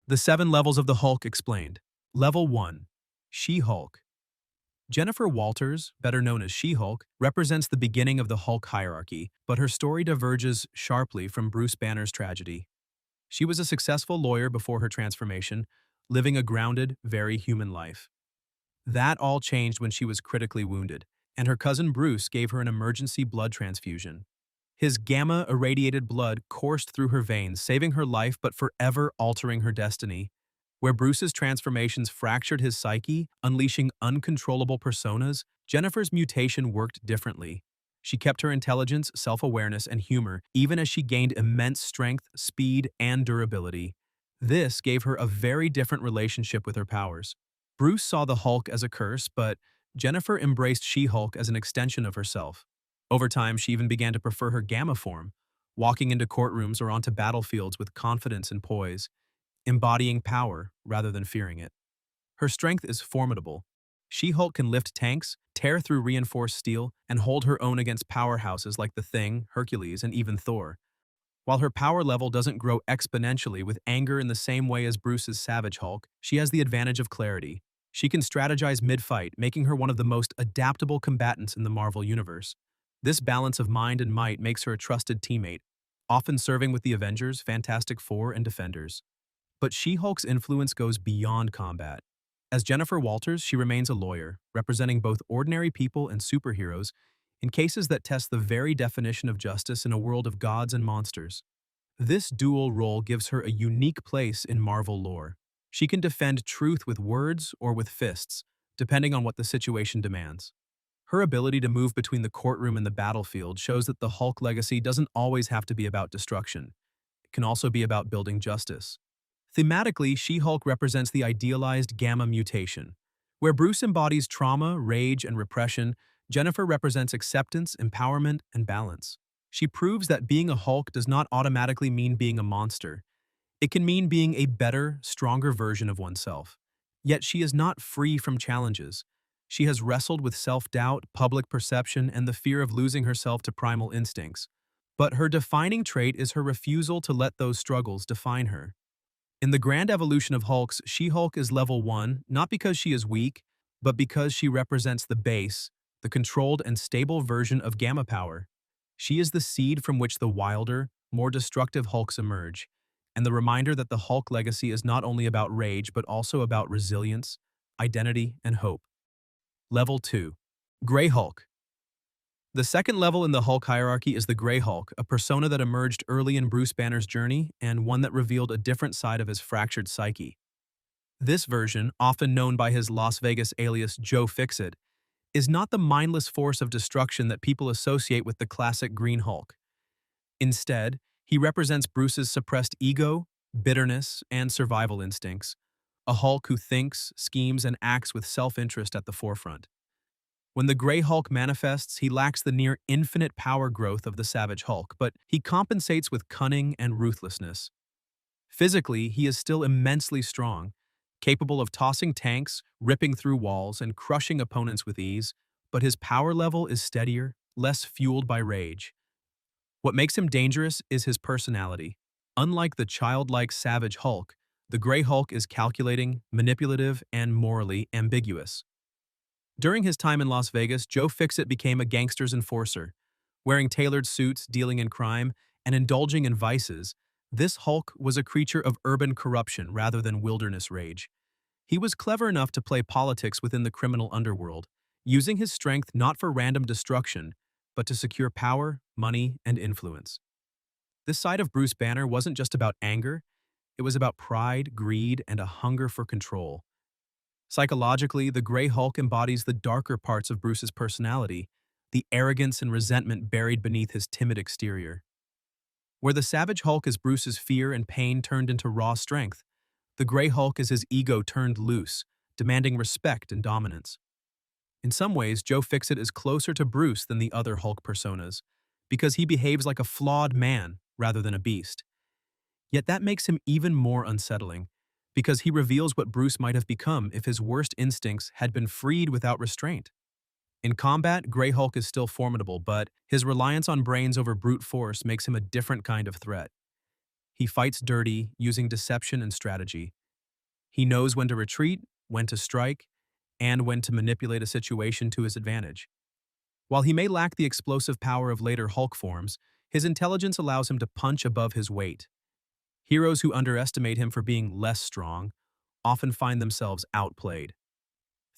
The 7 levels of the Hulk explained. Level 1. She-Hulk. Jennifer Walters, better known as She-Hulk, represents the beginning of the Hulk hierarchy, but her story diverges sharply from Bruce Banner's tragedy. She was a successful lawyer before her transformation, living a grounded, very human life. That all changed when she was critically wounded, and her cousin Bruce gave her an emergency blood transfusion. His gamma-irradiated blood coursed through her veins, saving her life but forever altering her destiny. Where Bruce's transformations fractured his psyche, unleashing uncontrollable personas, Jennifer's mutation worked differently. She kept her intelligence, self-awareness, and humor, even as she gained immense strength, speed, and durability. This gave her a very different relationship with her powers. Bruce saw the Hulk as a curse, but Jennifer embraced She-Hulk as an extension of herself. Over time, she even began to prefer her gamma form, walking into courtrooms or onto battlefields with confidence and poise, embodying power rather than fearing it. Her strength is formidable. She-Hulk can lift tanks, tear through reinforced steel, and hold her own against powerhouses like the Thing, Hercules, and even Thor. While her power level doesn't grow exponentially with anger in the same way as Bruce's Savage Hulk, she has the advantage of clarity. She can strategize mid-fight, making her one of the most adaptable combatants in the Marvel Universe. This balance of mind and might makes her a trusted teammate, often serving with the Avengers, Fantastic Four, and Defenders. But She-Hulk's influence goes beyond combat. As Jennifer Walters, she remains a lawyer, representing both ordinary people and superheroes in cases that test the very definition of justice in a world of gods and monsters. This dual role gives her a unique place in Marvel lore. She can defend truth with words or with fists, depending on what the situation demands. Her ability to move between the courtroom and the battlefield shows that the Hulk legacy doesn't always have to be about destruction. It can also be about building justice. Thematically, She-Hulk represents the idealized gamma mutation. Where Bruce embodies trauma, rage, and repression, Jennifer represents acceptance, empowerment, and balance. She proves that being a Hulk does not automatically mean being a monster. It can mean being a better, stronger version of oneself. Yet she is not free from challenges. She has wrestled with self-doubt, public perception, and the fear of losing herself to primal instincts. But her defining trait is her refusal to let those struggles define her. In the grand evolution of Hulks, She-Hulk is level 1, not because she is weak, but because she represents the base, the controlled and stable version of gamma power. She is the seed from which the wilder, more destructive Hulks emerge, and the reminder that the Hulk legacy is not only about rage but also about resilience, identity, and hope. Level 2. Grey Hulk. The second level in the Hulk hierarchy is the Grey Hulk, a persona that emerged early in Bruce Banner's journey and one that revealed a different side of his fractured psyche. This version, often known by his Las Vegas alias Joe Fixit, is not the mindless force of destruction that people associate with the classic Green Hulk. Instead, he represents Bruce's suppressed ego, bitterness, and survival instincts, a Hulk who thinks, schemes, and acts with self-interest at the forefront. When the Grey Hulk manifests, he lacks the near-infinite power growth of the Savage Hulk, but he compensates with cunning and ruthlessness. Physically, he is still immensely strong, capable of tossing tanks, ripping through walls, and crushing opponents with ease, but his power level is steadier, less fueled by rage. What makes him dangerous is his personality. Unlike the childlike Savage Hulk, the Grey Hulk is calculating, manipulative, and morally ambiguous. During his time in Las Vegas, Joe Fixit became a gangster's enforcer. Wearing tailored suits, dealing in crime, and indulging in vices, this Hulk was a creature of urban corruption rather than wilderness rage. He was clever enough to play politics within the criminal underworld, using his strength not for random destruction, but to secure power, money, and influence. This side of Bruce Banner wasn't just about anger, it was about pride, greed, and a hunger for control. Psychologically, the Grey Hulk embodies the darker parts of Bruce's personality, the arrogance and resentment buried beneath his timid exterior. Where the Savage Hulk is Bruce's fear and pain turned into raw strength, the Grey Hulk is his ego turned loose, demanding respect and dominance. In some ways, Joe Fixit is closer to Bruce than the other Hulk personas, because he behaves like a flawed man rather than a beast. Yet that makes him even more unsettling, because he reveals what Bruce might have become if his worst instincts had been freed without restraint. In combat, Grey Hulk is still formidable, but his reliance on brains over brute force makes him a different kind of threat. He fights dirty, using deception and strategy. He knows when to retreat, when to strike, and when to manipulate a situation to his advantage. While he may lack the explosive power of later Hulk forms, his intelligence allows him to punch above his weight. Heroes who underestimate him for being less strong often find themselves outplayed.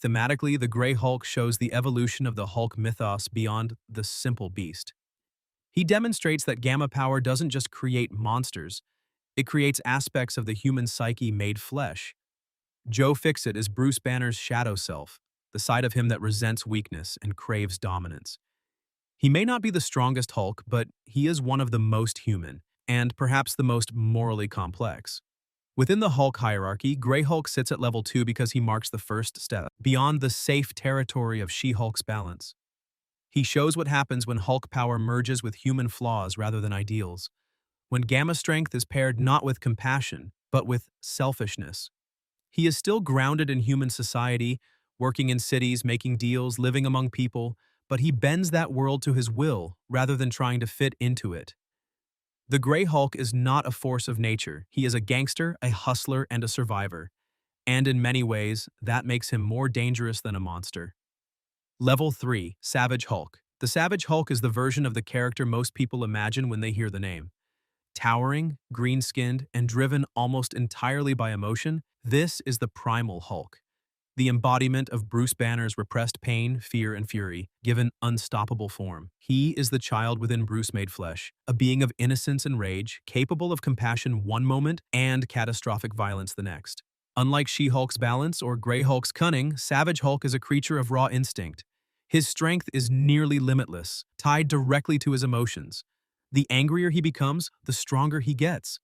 Thematically, the Grey Hulk shows the evolution of the Hulk mythos beyond the simple beast. He demonstrates that gamma power doesn't just create monsters, it creates aspects of the human psyche made flesh. Joe Fixit is Bruce Banner's shadow self, the side of him that resents weakness and craves dominance. He may not be the strongest Hulk, but he is one of the most human, and perhaps the most morally complex. Within the Hulk hierarchy, Grey Hulk sits at level 2 because he marks the first step beyond the safe territory of She-Hulk's balance. He shows what happens when Hulk power merges with human flaws rather than ideals, when gamma strength is paired not with compassion, but with selfishness. He is still grounded in human society, working in cities, making deals, living among people, but he bends that world to his will rather than trying to fit into it. The Grey Hulk is not a force of nature. He is a gangster, a hustler, and a survivor. And in many ways, that makes him more dangerous than a monster. Level 3, Savage Hulk. The Savage Hulk is the version of the character most people imagine when they hear the name. Towering, green-skinned, and driven almost entirely by emotion, this is the primal Hulk. The embodiment of Bruce Banner's repressed pain, fear, and fury, given unstoppable form. He is the child within Bruce made flesh, a being of innocence and rage, capable of compassion one moment and catastrophic violence the next. Unlike She-Hulk's balance or Grey Hulk's cunning, Savage Hulk is a creature of raw instinct. His strength is nearly limitless, tied directly to his emotions. The angrier he becomes, the stronger he gets.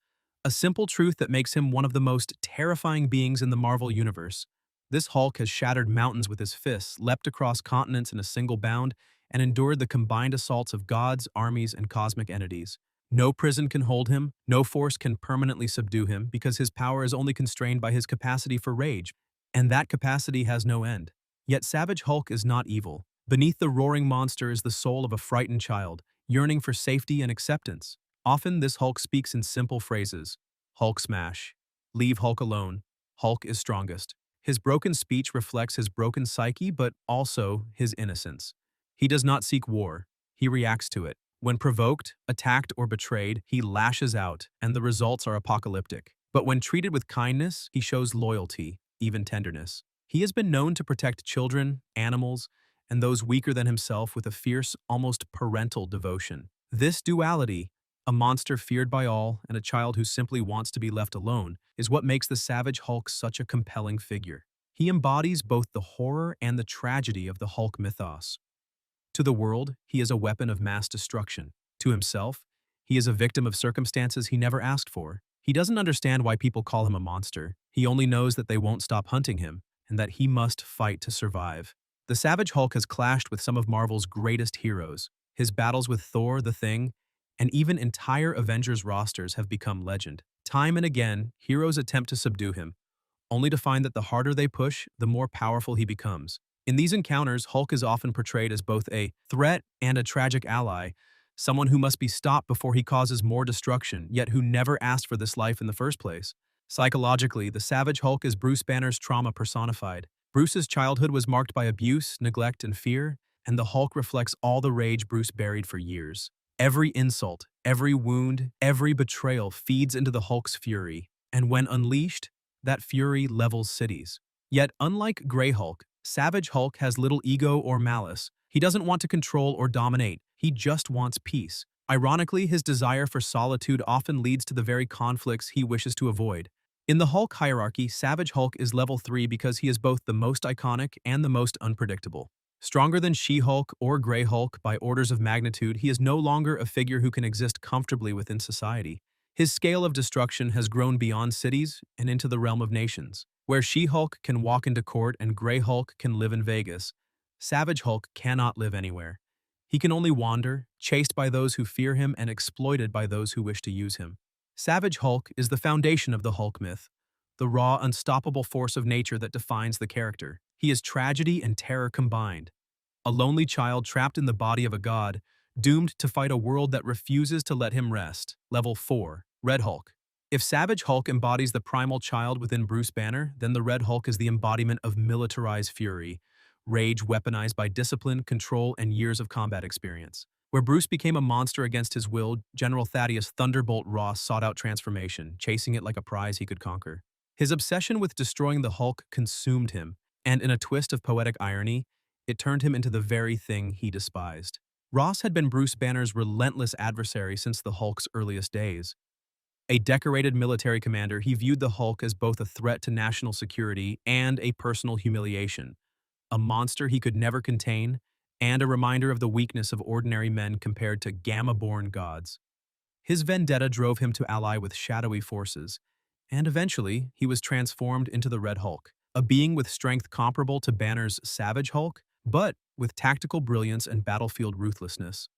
A simple truth that makes him one of the most terrifying beings in the Marvel Universe. This Hulk has shattered mountains with his fists, leapt across continents in a single bound, and endured the combined assaults of gods, armies, and cosmic entities. No prison can hold him, no force can permanently subdue him, because his power is only constrained by his capacity for rage, and that capacity has no end. Yet Savage Hulk is not evil. Beneath the roaring monster is the soul of a frightened child, yearning for safety and acceptance. Often this Hulk speaks in simple phrases. Hulk smash. Leave Hulk alone. Hulk is strongest. His broken speech reflects his broken psyche, but also his innocence. He does not seek war. He reacts to it. When provoked, attacked, or betrayed, he lashes out, and the results are apocalyptic. But when treated with kindness, he shows loyalty, even tenderness. He has been known to protect children, animals, and those weaker than himself with a fierce, almost parental devotion. This duality, a monster feared by all and a child who simply wants to be left alone, is what makes the Savage Hulk such a compelling figure. He embodies both the horror and the tragedy of the Hulk mythos. To the world, he is a weapon of mass destruction. To himself, he is a victim of circumstances he never asked for. He doesn't understand why people call him a monster. He only knows that they won't stop hunting him, and that he must fight to survive. The Savage Hulk has clashed with some of Marvel's greatest heroes. His battles with Thor, the Thing, and even entire Avengers rosters have become legend. Time and again, heroes attempt to subdue him, only to find that the harder they push, the more powerful he becomes. In these encounters, Hulk is often portrayed as both a threat and a tragic ally, someone who must be stopped before he causes more destruction, yet who never asked for this life in the first place. Psychologically, the Savage Hulk is Bruce Banner's trauma personified. Bruce's childhood was marked by abuse, neglect, and fear, and the Hulk reflects all the rage Bruce buried for years. Every insult, every wound, every betrayal feeds into the Hulk's fury, and when unleashed, that fury levels cities. Yet, unlike Grey Hulk, Savage Hulk has little ego or malice. He doesn't want to control or dominate, he just wants peace. Ironically, his desire for solitude often leads to the very conflicts he wishes to avoid. In the Hulk hierarchy, Savage Hulk is level 3 because he is both the most iconic and the most unpredictable. Stronger than She-Hulk or Grey Hulk by orders of magnitude, he is no longer a figure who can exist comfortably within society. His scale of destruction has grown beyond cities and into the realm of nations. Where She-Hulk can walk into court and Grey Hulk can live in Vegas, Savage Hulk cannot live anywhere. He can only wander, chased by those who fear him and exploited by those who wish to use him. Savage Hulk is the foundation of the Hulk myth, the raw, unstoppable force of nature that defines the character. He is tragedy and terror combined. A lonely child trapped in the body of a god, doomed to fight a world that refuses to let him rest. Level 4, Red Hulk. If Savage Hulk embodies the primal child within Bruce Banner, then the Red Hulk is the embodiment of militarized fury, rage weaponized by discipline, control, and years of combat experience. Where Bruce became a monster against his will, General Thaddeus Thunderbolt Ross sought out transformation, chasing it like a prize he could conquer. His obsession with destroying the Hulk consumed him, and in a twist of poetic irony, it turned him into the very thing he despised. Ross had been Bruce Banner's relentless adversary since the Hulk's earliest days. A decorated military commander, he viewed the Hulk as both a threat to national security and a personal humiliation, a monster he could never contain, and a reminder of the weakness of ordinary men compared to Gamma-born gods. His vendetta drove him to ally with shadowy forces, and eventually he was transformed into the Red Hulk, a being with strength comparable to Banner's Savage Hulk, but with tactical brilliance and battlefield ruthlessness.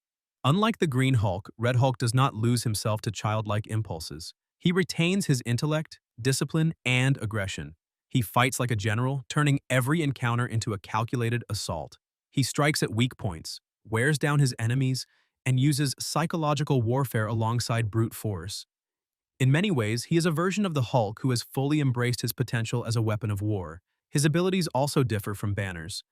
Unlike the Green Hulk, Red Hulk does not lose himself to childlike impulses. He retains his intellect, discipline, and aggression. He fights like a general, turning every encounter into a calculated assault. He strikes at weak points, wears down his enemies, and uses psychological warfare alongside brute force. In many ways, he is a version of the Hulk who has fully embraced his potential as a weapon of war. His abilities also differ from Banner's.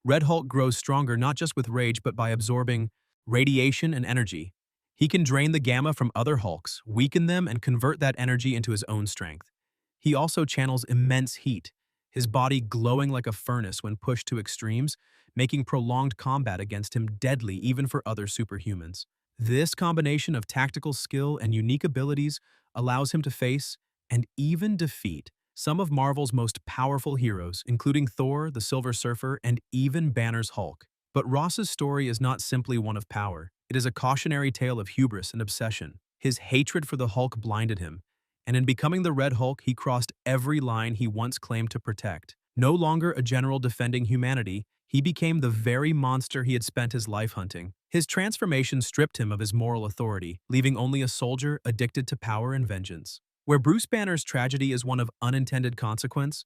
Red Hulk grows stronger not just with rage but by absorbing radiation and energy. He can drain the gamma from other Hulks, weaken them, and convert that energy into his own strength. He also channels immense heat, his body glowing like a furnace when pushed to extremes, making prolonged combat against him deadly even for other superhumans. This combination of tactical skill and unique abilities allows him to face and even defeat some of Marvel's most powerful heroes, including Thor, the Silver Surfer, and even Banner's Hulk. But Ross's story is not simply one of power. It is a cautionary tale of hubris and obsession. His hatred for the Hulk blinded him, and in becoming the Red Hulk, he crossed every line he once claimed to protect. No longer a general defending humanity, he became the very monster he had spent his life hunting. His transformation stripped him of his moral authority, leaving only a soldier addicted to power and vengeance. Where Bruce Banner's tragedy is one of unintended consequence,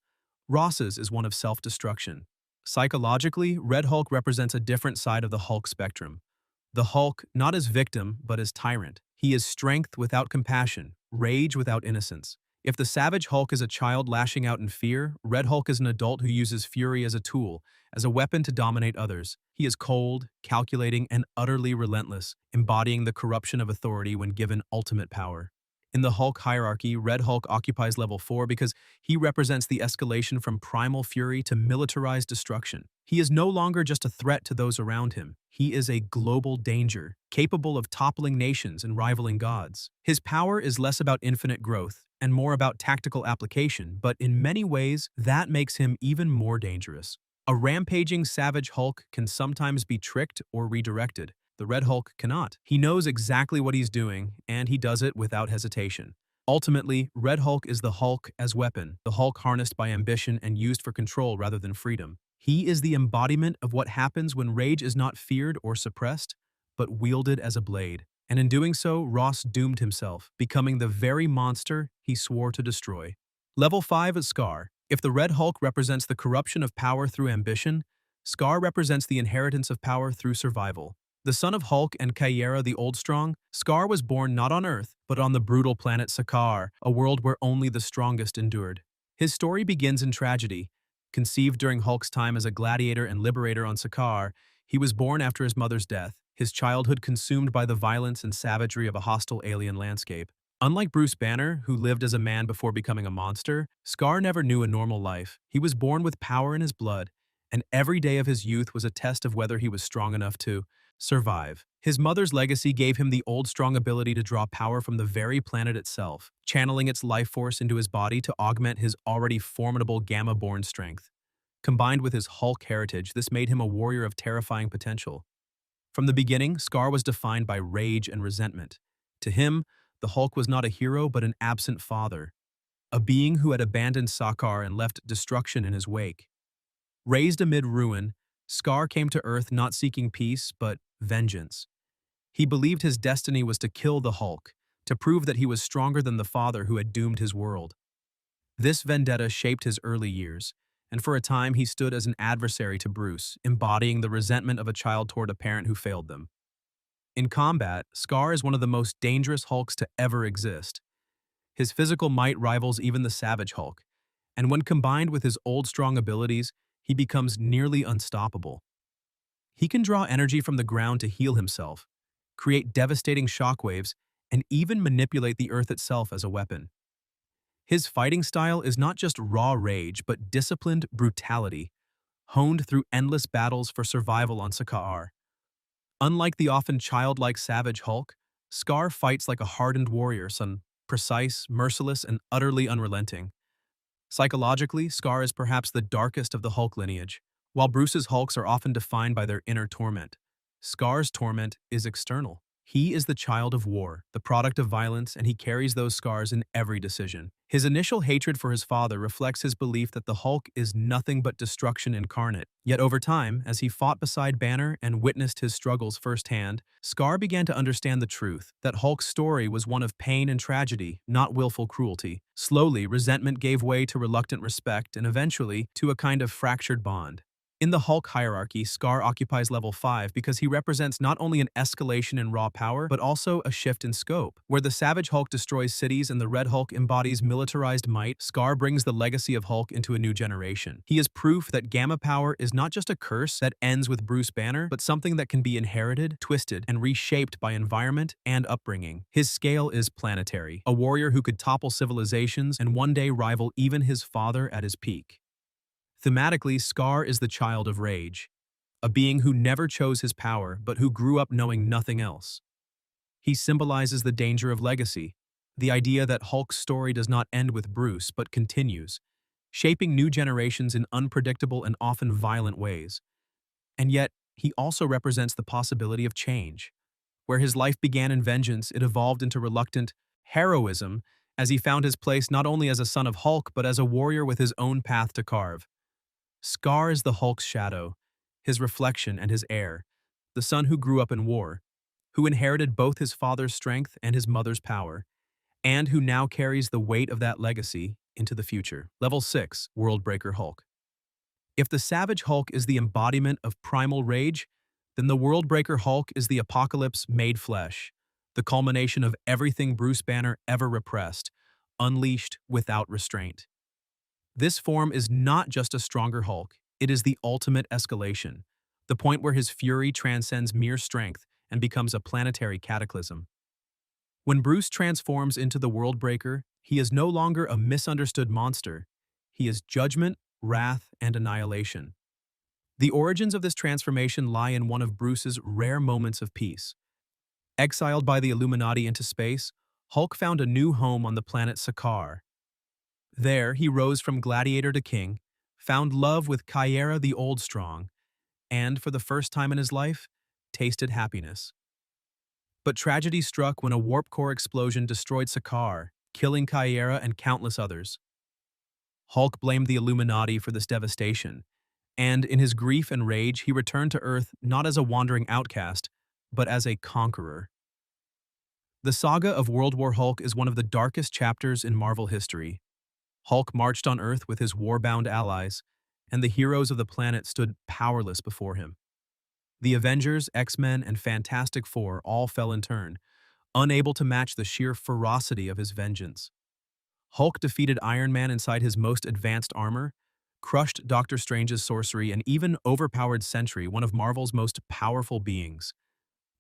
Ross's is one of self-destruction. Psychologically, Red Hulk represents a different side of the Hulk spectrum. The Hulk, not as victim, but as tyrant. He is strength without compassion, rage without innocence. If the Savage Hulk is a child lashing out in fear, Red Hulk is an adult who uses fury as a tool, as a weapon to dominate others. He is cold, calculating, and utterly relentless, embodying the corruption of authority when given ultimate power. In the Hulk hierarchy, Red Hulk occupies level 4 because he represents the escalation from primal fury to militarized destruction. He is no longer just a threat to those around him. He is a global danger, capable of toppling nations and rivaling gods. His power is less about infinite growth and more about tactical application, but in many ways, that makes him even more dangerous. A rampaging Savage Hulk can sometimes be tricked or redirected. The Red Hulk cannot. He knows exactly what he's doing, and he does it without hesitation. Ultimately, Red Hulk is the Hulk as weapon, the Hulk harnessed by ambition and used for control rather than freedom. He is the embodiment of what happens when rage is not feared or suppressed, but wielded as a blade. And in doing so, Ross doomed himself, becoming the very monster he swore to destroy. Level 5 is Scar. If the Red Hulk represents the corruption of power through ambition, Scar represents the inheritance of power through survival. The son of Hulk and Kyera the Old Strong, Scar was born not on Earth, but on the brutal planet Sakaar, a world where only the strongest endured. His story begins in tragedy. Conceived during Hulk's time as a gladiator and liberator on Sakaar, he was born after his mother's death, his childhood consumed by the violence and savagery of a hostile alien landscape. Unlike Bruce Banner, who lived as a man before becoming a monster, Scar never knew a normal life. He was born with power in his blood, and every day of his youth was a test of whether he was strong enough to survive. His mother's legacy gave him the old strong ability to draw power from the very planet itself, channeling its life force into his body to augment his already formidable Gamma-born strength. Combined with his Hulk heritage, this made him a warrior of terrifying potential. From the beginning, Scar was defined by rage and resentment. To him, the Hulk was not a hero but an absent father, a being who had abandoned Sakaar and left destruction in his wake. Raised amid ruin, Scar came to Earth not seeking peace, but vengeance. He believed his destiny was to kill the Hulk, to prove that he was stronger than the father who had doomed his world. This vendetta shaped his early years, and for a time he stood as an adversary to Bruce, embodying the resentment of a child toward a parent who failed them. In combat, Scar is one of the most dangerous Hulks to ever exist. His physical might rivals even the Savage Hulk, and when combined with his old strong abilities, he becomes nearly unstoppable. He can draw energy from the ground to heal himself, create devastating shockwaves, and even manipulate the Earth itself as a weapon. His fighting style is not just raw rage, but disciplined brutality, honed through endless battles for survival on Sakaar. Unlike the often childlike Savage Hulk, Scar fights like a hardened warrior, son, precise, merciless, and utterly unrelenting. Psychologically, Scar is perhaps the darkest of the Hulk lineage. While Bruce's Hulks are often defined by their inner torment, Scar's torment is external. He is the child of war, the product of violence, and he carries those scars in every decision. His initial hatred for his father reflects his belief that the Hulk is nothing but destruction incarnate. Yet over time, as he fought beside Banner and witnessed his struggles firsthand, Scar began to understand the truth, that Hulk's story was one of pain and tragedy, not willful cruelty. Slowly, resentment gave way to reluctant respect and eventually to a kind of fractured bond. In the Hulk hierarchy, Scar occupies level 5 because he represents not only an escalation in raw power, but also a shift in scope. Where the Savage Hulk destroys cities and the Red Hulk embodies militarized might, Scar brings the legacy of Hulk into a new generation. He is proof that Gamma power is not just a curse that ends with Bruce Banner, but something that can be inherited, twisted, and reshaped by environment and upbringing. His scale is planetary, a warrior who could topple civilizations and one day rival even his father at his peak. Thematically, Scar is the child of rage, a being who never chose his power but who grew up knowing nothing else. He symbolizes the danger of legacy, the idea that Hulk's story does not end with Bruce but continues, shaping new generations in unpredictable and often violent ways. And yet, he also represents the possibility of change. Where his life began in vengeance, it evolved into reluctant heroism as he found his place not only as a son of Hulk but as a warrior with his own path to carve. Scar is the Hulk's shadow, his reflection and his heir, the son who grew up in war, who inherited both his father's strength and his mother's power, and who now carries the weight of that legacy into the future. Level 6, Worldbreaker Hulk. If the Savage Hulk is the embodiment of primal rage, then the Worldbreaker Hulk is the apocalypse made flesh, the culmination of everything Bruce Banner ever repressed, unleashed without restraint. This form is not just a stronger Hulk, it is the ultimate escalation, the point where his fury transcends mere strength and becomes a planetary cataclysm. When Bruce transforms into the Worldbreaker, he is no longer a misunderstood monster. He is judgment, wrath, and annihilation. The origins of this transformation lie in one of Bruce's rare moments of peace. Exiled by the Illuminati into space, Hulk found a new home on the planet Sakaar. There, he rose from gladiator to king, found love with Kyera the Old Strong, and, for the first time in his life, tasted happiness. But tragedy struck when a warp core explosion destroyed Sakaar, killing Kyera and countless others. Hulk blamed the Illuminati for this devastation, and in his grief and rage, he returned to Earth not as a wandering outcast, but as a conqueror. The saga of World War Hulk is one of the darkest chapters in Marvel history. Hulk marched on Earth with his war-bound allies, and the heroes of the planet stood powerless before him. The Avengers, X-Men, and Fantastic Four all fell in turn, unable to match the sheer ferocity of his vengeance. Hulk defeated Iron Man inside his most advanced armor, crushed Doctor Strange's sorcery, and even overpowered Sentry, one of Marvel's most powerful beings.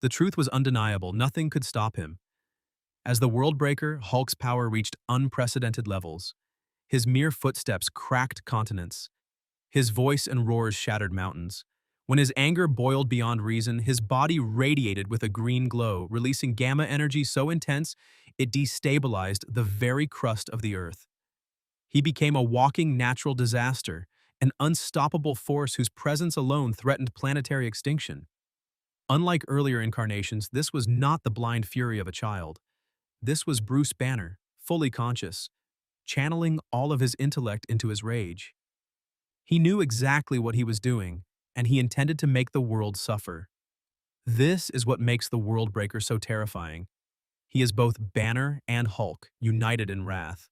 The truth was undeniable, nothing could stop him. As the Worldbreaker, Hulk's power reached unprecedented levels. His mere footsteps cracked continents. His voice and roars shattered mountains. When his anger boiled beyond reason, his body radiated with a green glow, releasing gamma energy so intense it destabilized the very crust of the Earth. He became a walking natural disaster, an unstoppable force whose presence alone threatened planetary extinction. Unlike earlier incarnations, this was not the blind fury of a child. This was Bruce Banner, fully conscious, channeling all of his intellect into his rage. He knew exactly what he was doing, and he intended to make the world suffer. This is what makes the Worldbreaker so terrifying. He is both Banner and Hulk, united in wrath.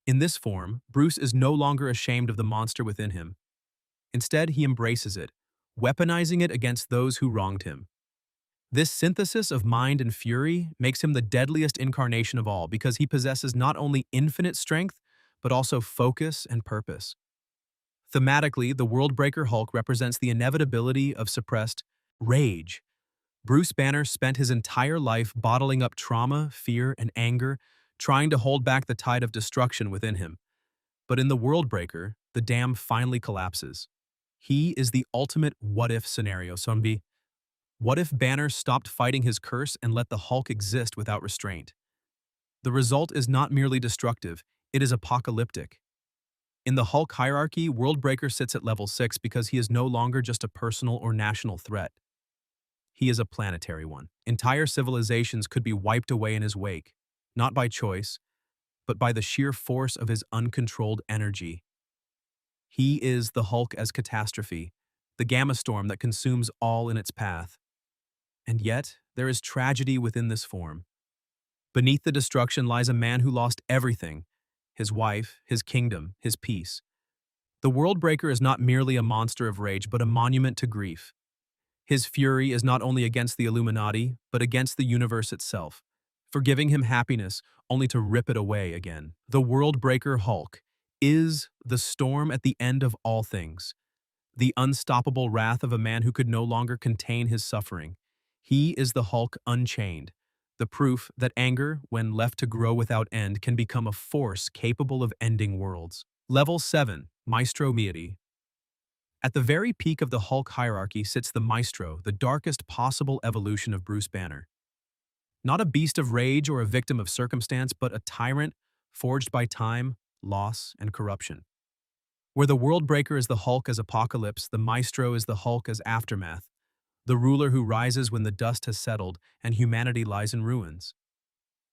In this form, Bruce is no longer ashamed of the monster within him. Instead, he embraces it, weaponizing it against those who wronged him. This synthesis of mind and fury makes him the deadliest incarnation of all because he possesses not only infinite strength, but also focus and purpose. Thematically, the Worldbreaker Hulk represents the inevitability of suppressed rage. Bruce Banner spent his entire life bottling up trauma, fear, and anger, trying to hold back the tide of destruction within him. But in the Worldbreaker, the dam finally collapses. He is the ultimate what-if scenario, Sonbi. What if Banner stopped fighting his curse and let the Hulk exist without restraint? The result is not merely destructive, it is apocalyptic. In the Hulk hierarchy, Worldbreaker sits at level 6 because he is no longer just a personal or national threat. He is a planetary one. Entire civilizations could be wiped away in his wake, not by choice, but by the sheer force of his uncontrolled energy. He is the Hulk as catastrophe, the gamma storm that consumes all in its path. And yet, there is tragedy within this form. Beneath the destruction lies a man who lost everything: his wife, his kingdom, his peace. The Worldbreaker is not merely a monster of rage, but a monument to grief. His fury is not only against the Illuminati, but against the universe itself, forgiving him happiness only to rip it away again. The Worldbreaker Hulk is the storm at the end of all things, the unstoppable wrath of a man who could no longer contain his suffering. He is the Hulk unchained, the proof that anger, when left to grow without end, can become a force capable of ending worlds. Level 7, Maestro Mieti. At the very peak of the Hulk hierarchy sits the Maestro, the darkest possible evolution of Bruce Banner. Not a beast of rage or a victim of circumstance, but a tyrant forged by time, loss, and corruption. Where the Worldbreaker is the Hulk as apocalypse, the Maestro is the Hulk as aftermath, the ruler who rises when the dust has settled and humanity lies in ruins.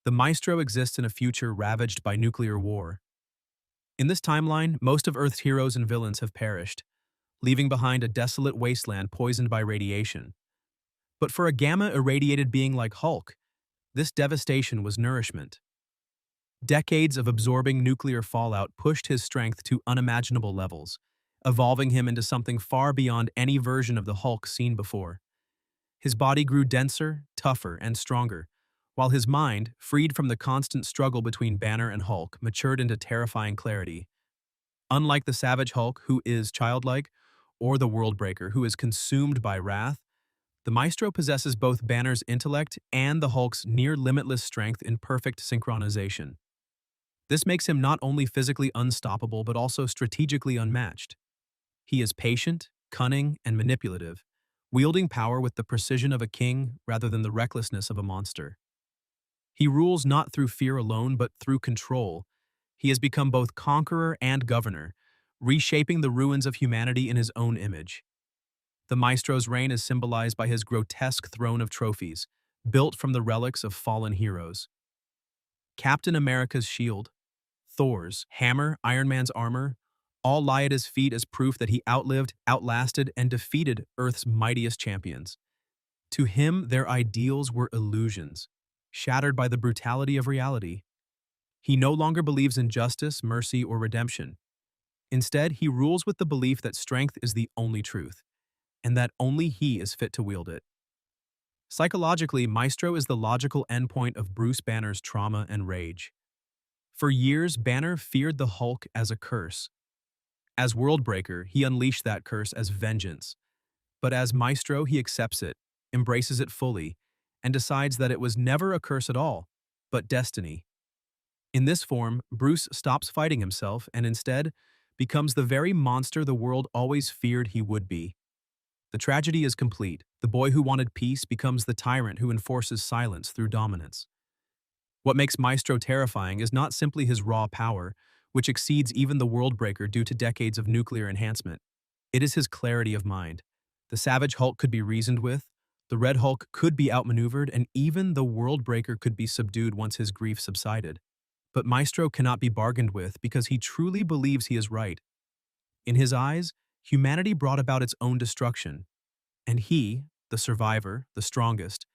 The Maestro exists in a future ravaged by nuclear war. In this timeline, most of Earth's heroes and villains have perished, leaving behind a desolate wasteland poisoned by radiation. But for a gamma-irradiated being like Hulk, this devastation was nourishment. Decades of absorbing nuclear fallout pushed his strength to unimaginable levels, evolving him into something far beyond any version of the Hulk seen before. His body grew denser, tougher, and stronger, while his mind, freed from the constant struggle between Banner and Hulk, matured into terrifying clarity. Unlike the Savage Hulk, who is childlike, or the Worldbreaker, who is consumed by wrath, the Maestro possesses both Banner's intellect and the Hulk's near-limitless strength in perfect synchronization. This makes him not only physically unstoppable but also strategically unmatched. He is patient, cunning, and manipulative, wielding power with the precision of a king rather than the recklessness of a monster. He rules not through fear alone but through control. He has become both conqueror and governor, reshaping the ruins of humanity in his own image. The Maestro's reign is symbolized by his grotesque throne of trophies, built from the relics of fallen heroes. Captain America's shield, Thor's hammer, Iron Man's armor, all lie at his feet as proof that he outlived, outlasted, and defeated Earth's mightiest champions. To him, their ideals were illusions, shattered by the brutality of reality. He no longer believes in justice, mercy, or redemption. Instead, he rules with the belief that strength is the only truth, and that only he is fit to wield it. Psychologically, Maestro is the logical endpoint of Bruce Banner's trauma and rage. For years, Banner feared the Hulk as a curse. As Worldbreaker, he unleashed that curse as vengeance. But as Maestro, he accepts it, embraces it fully, and decides that it was never a curse at all, but destiny. In this form, Bruce stops fighting himself and instead becomes the very monster the world always feared he would be. The tragedy is complete. The boy who wanted peace becomes the tyrant who enforces silence through dominance. What makes Maestro terrifying is not simply his raw power, which exceeds even the Worldbreaker due to decades of nuclear enhancement. It is his clarity of mind. The Savage Hulk could be reasoned with, the Red Hulk could be outmaneuvered, and even the Worldbreaker could be subdued once his grief subsided. But Maestro cannot be bargained with because he truly believes he is right. In his eyes, humanity brought about its own destruction, and he, the survivor, the strongest,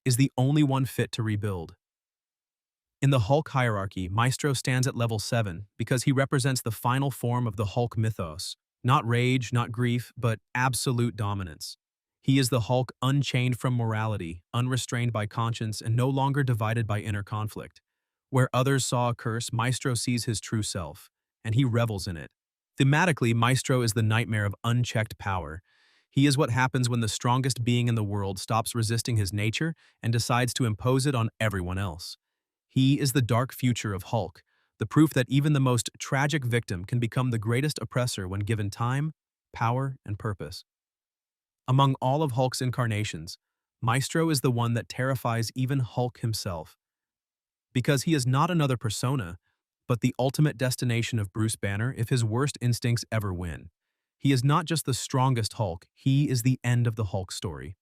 is the only one fit to rebuild. In the Hulk hierarchy, Maestro stands at level 7 because he represents the final form of the Hulk mythos, not rage, not grief, but absolute dominance. He is the Hulk unchained from morality, unrestrained by conscience, and no longer divided by inner conflict. Where others saw a curse, Maestro sees his true self, and he revels in it. Thematically, Maestro is the nightmare of unchecked power. He is what happens when the strongest being in the world stops resisting his nature and decides to impose it on everyone else. He is the dark future of Hulk, the proof that even the most tragic victim can become the greatest oppressor when given time, power, and purpose. Among all of Hulk's incarnations, Maestro is the one that terrifies even Hulk himself, because he is not another persona, but the ultimate destination of Bruce Banner if his worst instincts ever win. He is not just the strongest Hulk, he is the end of the Hulk story.